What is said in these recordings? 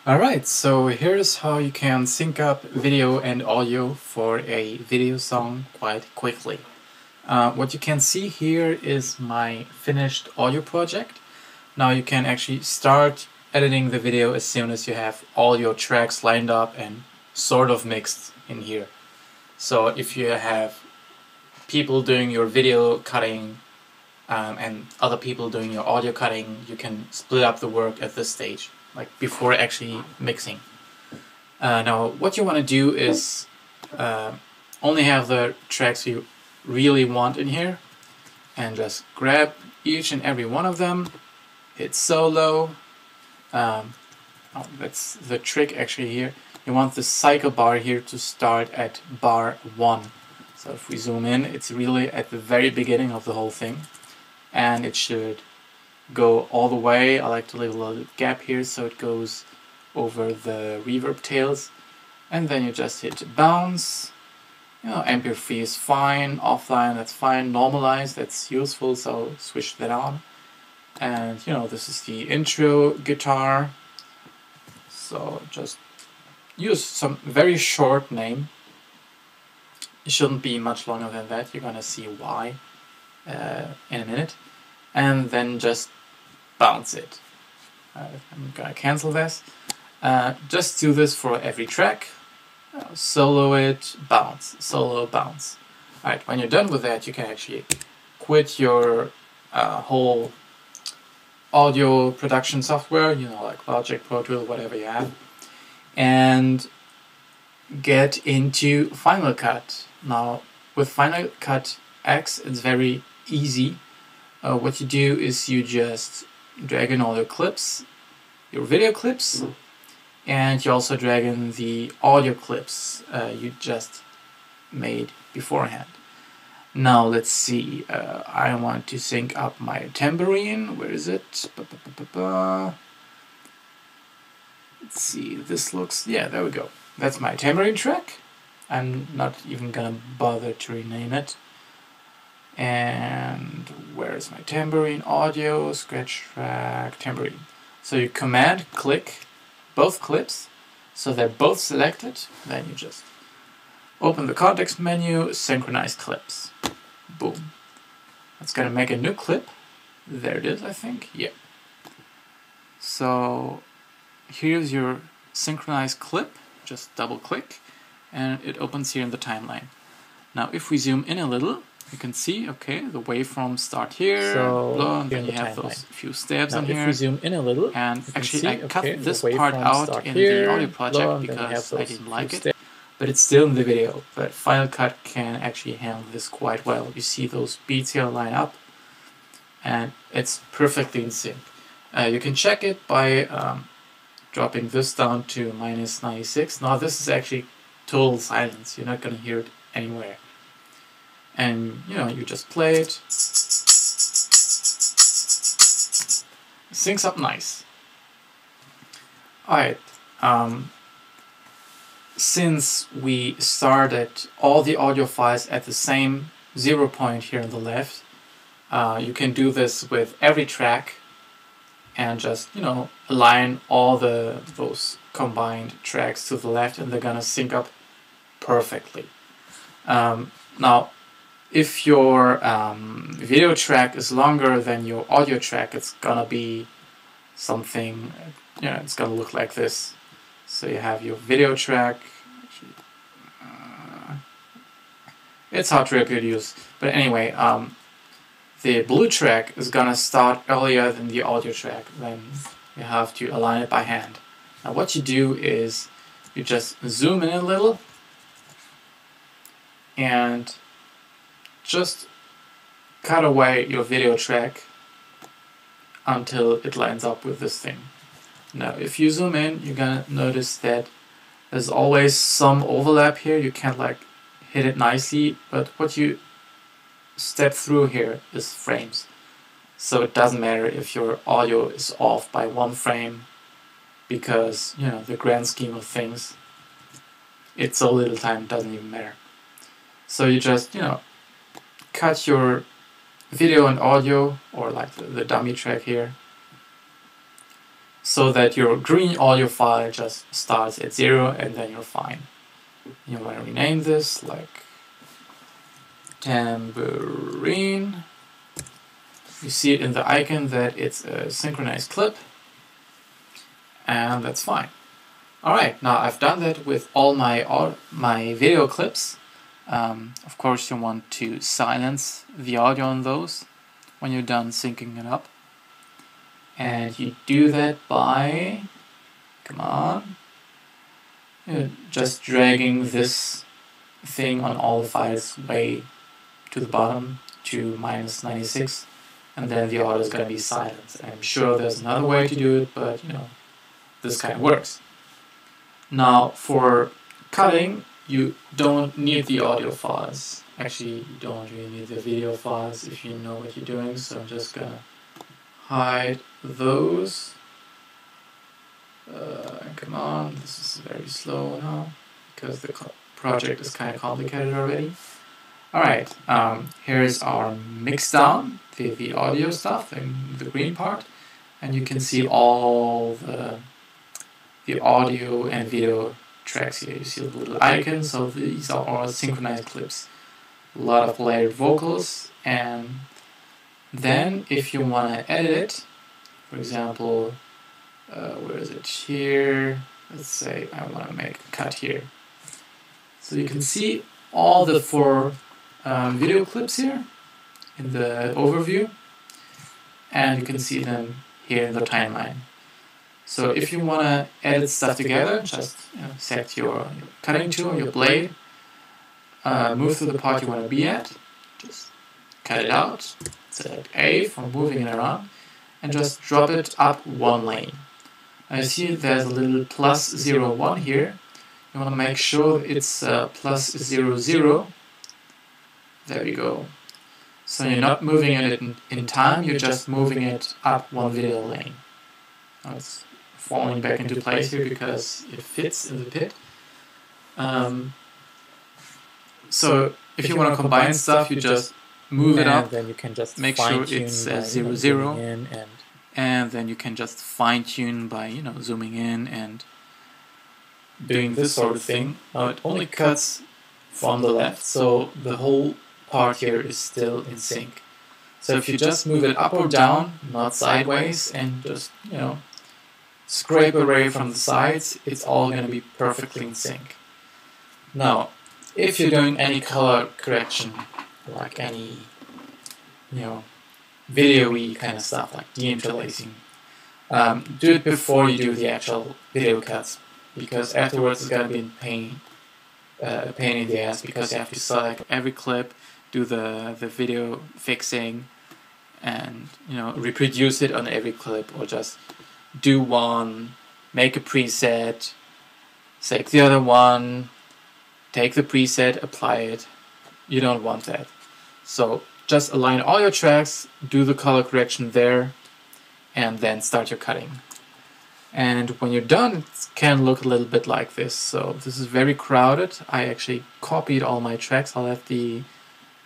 Alright, so here's how you can sync up video and audio for a video song quite quickly. What you can see here is my finished audio project. Now you can actually start editing the video as soon as you have all your tracks lined up and sort of mixed in here. So if you have people doing your video cutting and other people doing your audio cutting, you can split up the work at this stage, like before actually mixing. Now what you want to do is only have the tracks you really want in here and just grab each and every one of them, hit solo. That's the trick actually here. You want the cycle bar here to start at bar 1. So if we zoom in, it's really at the very beginning of the whole thing, and it should go all the way. I like to leave a little gap here so it goes over the reverb tails, and then you just hit bounce. Ampere free is fine, offline that's fine, normalize that's useful, so switch that on. And this is the intro guitar, so just use some very short name. It shouldn't be much longer than that, you're gonna see why in a minute. And then just bounce it. I'm gonna cancel this. Just do this for every track. Solo it, bounce, solo, bounce. Alright, when you're done with that, you can actually quit your whole audio production software, like Logic, Pro Tools, whatever you have, and get into Final Cut. Now, with Final Cut X, it's very easy. What you do is you just drag in all your clips, your video clips, and you also drag in the audio clips you just made beforehand. Now let's see, I want to sync up my tambourine. Where is it? Let's see, this looks, yeah, there we go. That's my tambourine track. I'm not even gonna bother to rename it. And where is my tambourine? Audio, scratch track, tambourine. So you command click both clips, so they're both selected. Then you just open the context menu, synchronize clips. Boom. That's gonna make a new clip. There it is, I think. Yeah. So here's your synchronized clip. Just double click and it opens here in the timeline. Now if we zoom in a little, you can see, okay, the waveforms start here, blah, and then you have those few stabs on here. If we zoom in a little, and actually I cut this part out in the audio project because I didn't like it, but it's still in the video. But Final Cut can actually handle this quite well. You see those beats here line up, and it's perfectly in sync. You can check it by dropping this down to -96. Now this is actually total silence. You're not going to hear it anywhere. And you just play it. Syncs up nice. Alright, since we started all the audio files at the same 0 point here on the left, you can do this with every track and just align all those combined tracks to the left, and they're gonna sync up perfectly. Now if your video track is longer than your audio track, it's gonna be something, it's gonna look like this. So you have your video track, it's hard to reproduce, but anyway, the blue track is gonna start earlier than the audio track, then you have to align it by hand. Now what you do is you just zoom in a little and just cut away your video track until it lines up with this thing. Now if you zoom in, you're gonna notice that there's always some overlap here. You can't like hit it nicely, but what you step through here is frames. So it doesn't matter if your audio is off by 1 frame, because the grand scheme of things, it's so little time, it doesn't even matter. So you just cut your video and audio, or like the dummy track here, so that your green audio file just starts at 0 and then you're fine. You want to rename this like tambourine. You see it in the icon that it's a synchronized clip, and that's fine. Alright, now I've done that with all my video clips. Of course you want to silence the audio on those when you're done syncing it up. And you do that by, come on, just dragging this thing on all the files way to the bottom to -96, and then the audio is going to be silent. I'm sure there's another way to do it, but you know, this kind of works. Now for cutting, you don't need the audio files. Actually, you don't really need the video files if you know what you're doing, so I'm just gonna hide those. Come on, this is very slow now because the project is kind of complicated already. Alright, here's our mixdown, the audio stuff, and the green part, and you can see all the audio and video tracks here. You see the little icons, so these are all synchronized clips. A lot of layered vocals, and then if you want to edit it, for example, where is it? Here, let's say I want to make a cut here. So you can see all the 4 video clips here in the overview, and you can see them here in the timeline. So if you want to edit stuff together, just select your cutting tool, your blade, move to the part you want to be at, just cut it out, select A for moving it around, and just drop it up 1 lane. I see there's a little +01 here. You want to make sure it's +00. There we go. So you're not moving it in time, you're just moving it up 1 video lane. Now it's falling back into place here because it fits in the pit. So if you want to combine stuff, you just move it up, then you can just make sure it's 00, and then you can just fine tune by zooming in and doing this sort of thing. Now it only cuts from the left, so the whole part here is still in sync. So if you just move it up or down, not sideways, and just scrape away from the sides, it's all going to be perfectly in sync. Now, if you're doing any color correction, like any video-y kind of stuff, like deinterlacing, do it before you do the actual video cuts, because afterwards it's going to be a pain in the ass, because you have to select every clip, do the video fixing, and reproduce it on every clip, or just do one, make a preset, select the other one, take the preset, apply it. You don't want that. So just align all your tracks, do the color correction there, and then start your cutting. And when you're done, it can look a little bit like this. So this is very crowded. I actually copied all my tracks. I'll have the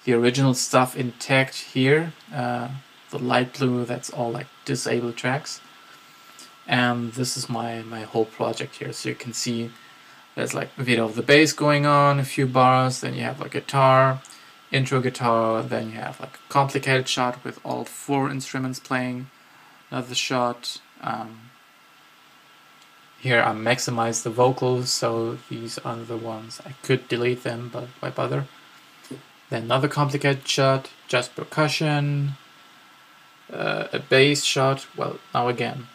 original stuff intact here. The light blue, that's all like disabled tracks. And this is my whole project here. So you can see there's like a video of the bass going on, a few bars, then you have like guitar, intro guitar, then you have like a complicated shot with all 4 instruments playing, another shot. Here I maximize the vocals, so these are the ones. I could delete them, but why bother? Then another complicated shot, just percussion, a bass shot. Well, now again,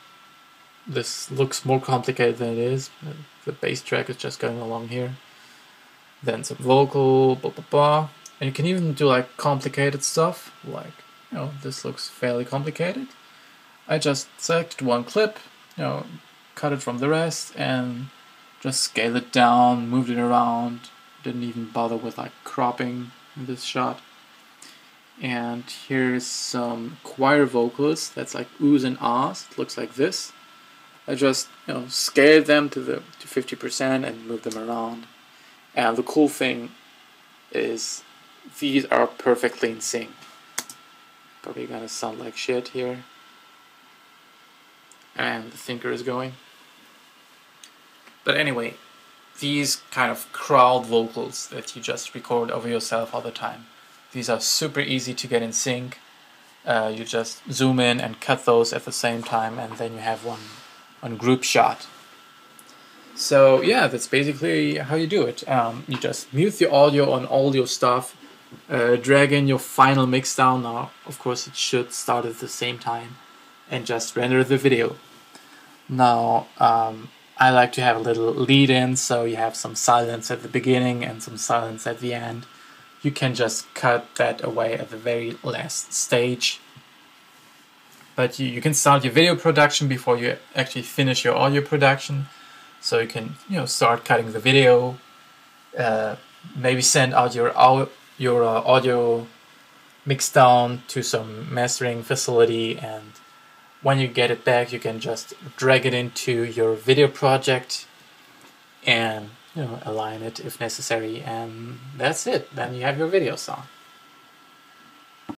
this looks more complicated than it is. The bass track is just going along here. Then some vocal, blah blah blah. And you can even do like complicated stuff, like this looks fairly complicated. I just selected one clip, cut it from the rest, and just scale it down, moved it around. Didn't even bother with like cropping this shot. And here's some choir vocals. That's like oohs and ahs. It looks like this. I just scaled them to 50% and moved them around. And the cool thing is these are perfectly in sync. Probably gonna sound like shit here. and the thinker is going. But anyway, these kind of crowd vocals that you just record over yourself all the time, these are super easy to get in sync. You just zoom in and cut those at the same time, and then you have one group shot. So yeah, that's basically how you do it. You just mute the audio on all your stuff, drag in your final mixdown. Now, of course, it should start at the same time, and just render the video. Now, I like to have a little lead in, so you have some silence at the beginning and some silence at the end. You can just cut that away at the very last stage. But you can start your video production before you actually finish your audio production. So you can, start cutting the video, maybe send out your audio mixdown to some mastering facility, and when you get it back, you can just drag it into your video project and align it if necessary, and that's it. Then you have your video song.